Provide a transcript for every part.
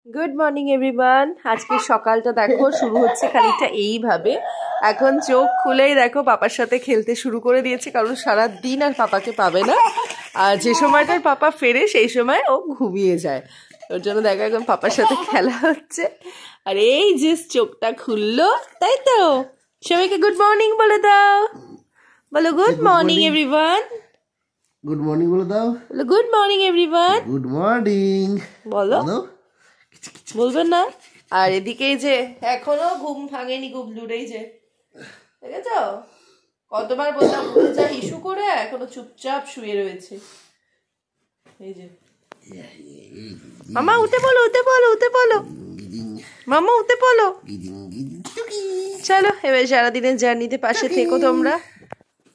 Good morning everyone. আজকে সকালটা দেখো শুরু হচ্ছে খানিকটা এইভাবে। এখন চোখ খুলেই দেখো পাপার সাথে খেলতে শুরু করে দিয়েছে, কারণ সারা দিন আর পাপাকে পাবে না। আর যে সময়টার পাপা ফেরে সেই সময় ও ঘুমিয়ে যায়, ওর জন্য দেখো এখন পাপার সাথে খেলা হচ্ছে। আর এই যে চোখটা খুললো, তাই তো। সবাইকে গুড মর্নিং বলে দাও, বলো good morning everyone. Good morning বলে দাও, বলো good morning everyone. Good morning বলো, বলবেন না? আর এদিকে যে এখনো ঘুম ভাঙেনি গুবলুর, এই যে দেখেছ কতবার বললাম উঠে যা ইস্যু করে, এখনো চুপচাপ শুয়ে রয়েছে। এই যে মামা উঠে বলো, উঠে বলো, উঠে বলো মামা, উঠে বলো। চলো এবার সারাদিনের জার্নিতে পাশে থেকো তোমরা।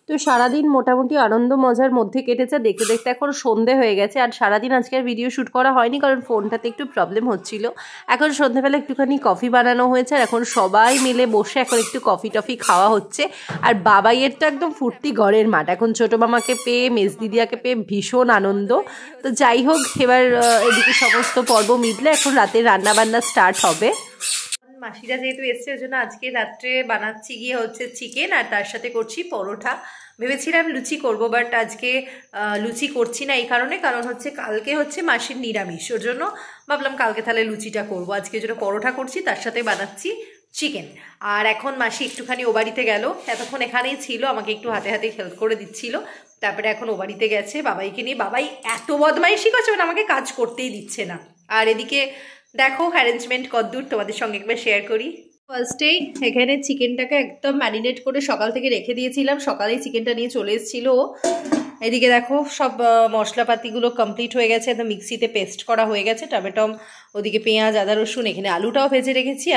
তো সারাদিন মোটামুটি আনন্দ মজার মধ্যে কেটেছে। দেখতে দেখতে এখন সন্ধে হয়ে গেছে, আর সারাদিন আজকে আর ভিডিও শ্যুট করা হয়নি কারণ ফোনটাতে একটু প্রবলেম হচ্ছিল। এখন সন্ধেবেলা একটুখানি কফি বানানো হয়েছে, আর এখন সবাই মিলে বসে এখন একটু কফি টফি খাওয়া হচ্ছে। আর বাবাইয়ের তো একদম ফুর্তি ঘরের মাঠ, এখন ছোটো মামাকে পেয়ে মেজ দিদিয়াকে পেয়ে ভীষণ আনন্দ। তো যাই হোক, এবার এদিকে সমস্ত পর্ব মিটলে এখন রাতে রান্নাবান্না স্টার্ট হবে। মাসিরা যেহেতু এসছে ওই জন্য আজকে রাত্রে বানাচ্ছি গিয়ে হচ্ছে চিকেন, আর তার সাথে করছি পরোটা। ভেবেছিলাম লুচি করব, বাট আজকে লুচি করছি না এই কারণ হচ্ছে কালকে হচ্ছে মাসির নিরামিষ, ওর জন্য ভাবলাম কালকে তাহলে লুচিটা করব। আজকে জন্য পরোটা করছি, তার সাথে বানাচ্ছি চিকেন। আর এখন মাসি একটুখানি ও বাড়িতে গেল, এতক্ষণ এখানেই ছিল, আমাকে একটু হাতে হাতে হেল্প করে দিচ্ছিল। তারপরে এখন ও বাড়িতে গেছে বাবাইকে নিয়ে। বাবাই এত বদমাইশি করছে, মানে আমাকে কাজ করতেই দিচ্ছে না। আর এদিকে দেখো অ্যারেঞ্জমেন্ট কতদূর তোমাদের সঙ্গে একবার শেয়ার করি। ফার্স্টেই এখানে চিকেনটাকে একদম ম্যারিনেট করে সকাল থেকে রেখে দিয়েছিলাম, সকালেই চিকেনটা নিয়ে চলে এসেছিলো। এদিকে দেখো সব মশলাপাতিগুলো কমপ্লিট হয়ে গেছে, একদম মিক্সিতে পেস্ট করা হয়ে গেছে, টমেটম, ওদিকে পেঁয়াজ আদা রসুন, এখানে আলুটাও ভেজে রেখেছি।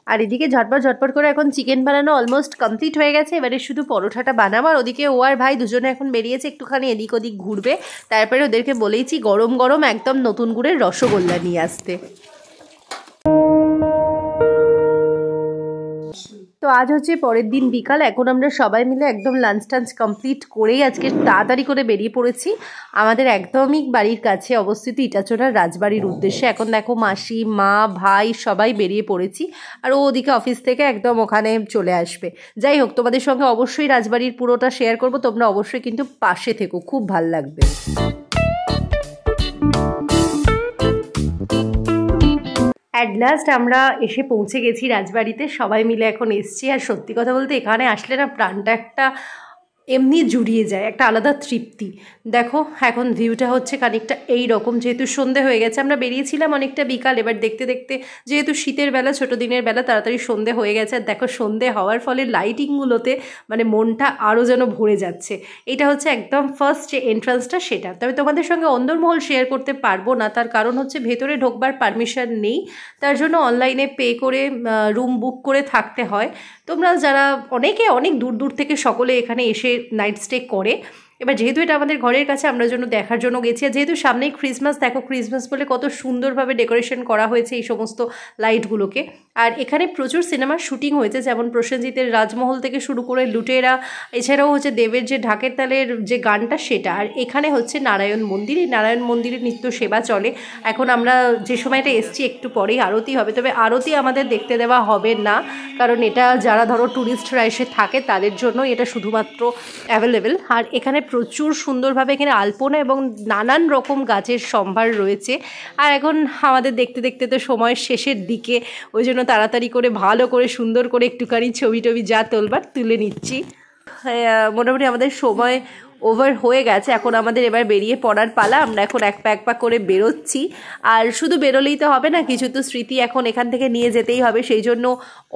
আর এদিকে ঝটপট করে এখন চিকেন বানানো অলমোস্ট কমপ্লিট হয়ে গেছে। এবারে শুধু পরোটাটা বানাবো। আর ওদিকে ও আর ভাই দুজনে এখন বেরিয়েছে একটুখানি এদিক ওদিক ঘুরবে। তারপরে ওদেরকে বলেইছি গরম গরম একদম নতুন গুড়ের রসগোল্লা নিয়ে আসতে। তো আজ হচ্ছে পরের দিন বিকাল, এখন আমরা সবাই মিলে একদম লাঞ্চ টাঞ্চ কমপ্লিট করেই আজকে তাড়াতাড়ি করে বেরিয়ে পড়েছি আমাদের একদমই বাড়ির কাছে অবস্থিত ইটাচোড়ার রাজবাড়ির উদ্দেশ্যে। এখন দেখো মাসি, মা, ভাই সবাই বেরিয়ে পড়েছি, আর ও ওদিকে অফিস থেকে একদম ওখানে চলে আসবে। যাই হোক, তোমাদের সঙ্গে অবশ্যই রাজবাড়ির পুরোটা শেয়ার করব, তোমরা অবশ্যই কিন্তু পাশে থেকো, খুব ভাল লাগবে। অ্যাট লাস্ট আমরা এসে পৌঁছে গেছি রাজবাড়িতে, সবাই মিলে এখন এসছি। আর সত্যি কথা বলতে এখানে আসলে না প্রাণটা একটা এমনি জুড়িয়ে যায়, একটা আলাদা তৃপ্তি। দেখো এখন ভিউটা হচ্ছে খানিকটা এই রকম, যেহেতু সন্ধে হয়ে গেছে, আমরা বেরিয়েছিলাম অনেকটা বিকাল, এবার দেখতে দেখতে যেহেতু শীতের বেলা, ছোটো দিনের বেলা, তাড়াতাড়ি সন্ধে হয়ে গেছে। আর দেখো সন্ধে হওয়ার ফলে লাইটিংগুলোতে মানে মনটা আরও যেন ভরে যাচ্ছে। এটা হচ্ছে একদম ফার্স্ট যে এন্ট্রান্সটা সেটা। তবে তোমাদের সঙ্গে অন্দরমহল শেয়ার করতে পারবো না, তার কারণ হচ্ছে ভেতরে ঢোকবার পারমিশন নেই, তার জন্য অনলাইনে পে করে রুম বুক করে থাকতে হয়। তোমরা যারা অনেকে অনেক দূর দূর থেকে সকলে এখানে এসে নাইট স্টে করে। এবার যেহেতু এটা আমাদের ঘরের কাছে, আমরা জন্য দেখার জন্য গেছি। আর যেহেতু সামনেই ক্রিসমাস, দেখো ক্রিসমাস বলে কত সুন্দরভাবে ডেকোরেশন করা হয়েছে এই সমস্ত লাইটগুলোকে। আর এখানে প্রচুর সিনেমার শুটিং হয়েছে, যেমন প্রসেনজিতের রাজমহল থেকে শুরু করে লুটেরা, এছাড়াও হচ্ছে দেবের যে ঢাকের তালের যে গানটা সেটা। আর এখানে হচ্ছে নারায়ণ মন্দির, এই নারায়ণ মন্দিরে নিত্য সেবা চলে। এখন আমরা যে সময়টা এসছি একটু পরেই আরতি হবে, তবে আরতি আমাদের দেখতে দেওয়া হবে না, কারণ এটা যারা ধরো ট্যুরিস্টরা এসে থাকে তাদের জন্য এটা শুধুমাত্র অ্যাভেলেবেল। আর এখানে প্রচুর সুন্দরভাবে এখানে আলপনা এবং নানান রকম গাছের সম্ভার রয়েছে। আর এখন আমাদের দেখতে দেখতে তো সময়ের শেষের দিকে, ওই জন্য তাড়াতাড়ি করে ভালো করে সুন্দর করে একটুখানি ছবি টবি যা তোলবার তুলে নিচ্ছি। মোটামুটি আমাদের সময় ওভার হয়ে গেছে, এখন আমাদের এবার বেরিয়ে পড়ার পালা। আমরা এখন এক পা করে বেরোচ্ছি। আর শুধু বেরোলেই তো হবে না, কিছু তো স্মৃতি এখন এখান থেকে নিয়ে যেতেই হবে, সেই জন্য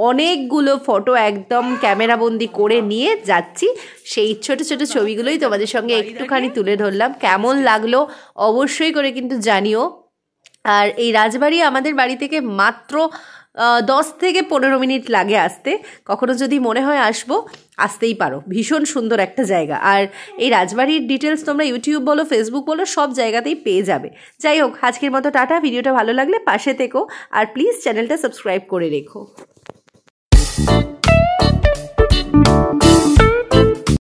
অনেকগুলো ফটো একদম ক্যামেরাবন্দি করে নিয়ে যাচ্ছি। সেই ছোট ছোট ছবিগুলোই তোমাদের সঙ্গে একটুখানি তুলে ধরলাম। কেমন লাগলো অবশ্যই করে কিন্তু জানিও। আর এই রাজবাড়ি আমাদের বাড়ি থেকে মাত্র 10 থেকে 15 মিনিট লাগে আসতে। কখনো যদি মনে হয় আসবো, আসতেই পারো, ভীষণ সুন্দর একটা জায়গা। আর এই রাজবাড়ির ডিটেলস তোমরা ইউটিউব বলো, ফেসবুক বলো, সব জায়গাতেই পেয়ে যাবে। যাই হোক, আজকের মতো টাটা। ভিডিওটা ভালো লাগলে পাশে থেকো, আর প্লিজ চ্যানেলটা সাবস্ক্রাইব করে রেখো।